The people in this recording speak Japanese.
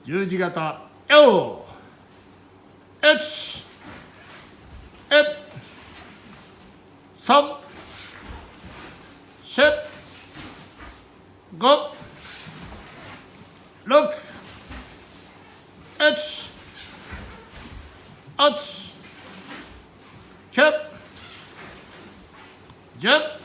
十字型よー1え3 4 5 6 1 8 9 10